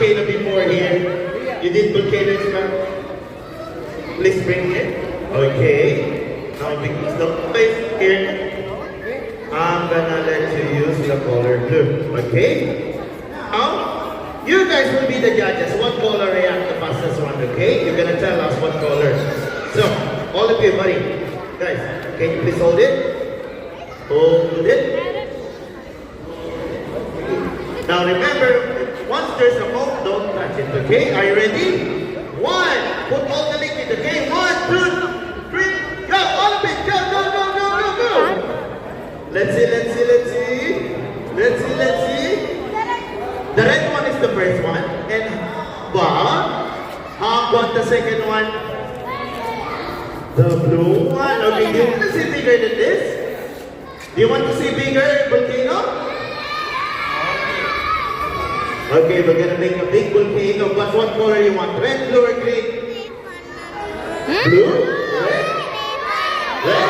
volcano before here? You did volcano experiment? Please bring it. Okay. Now because the place here, I'm gonna let you use the color blue. Okay? Now, you guys will be the judges. What color react the fastest one, okay? You're gonna tell us what color. So, all of you, buddy. Guys, can you please hold it? Hold it. Now remember, once there's a foam, don't touch it, okay? Are you ready? One, put all the liquid, okay? 1, 2, 3, go! All of it, go, go, go, go, go, go! Let's see, let's see, let's see. Let's see, let's see. The red one is the first one. And how about the second one? The blue one. Okay, do you want to see bigger than this? Do you want to see bigger volcano? Okay, we're gonna make a big volcano, but what color you want? Red, blue, or green? Blue? Red? Red?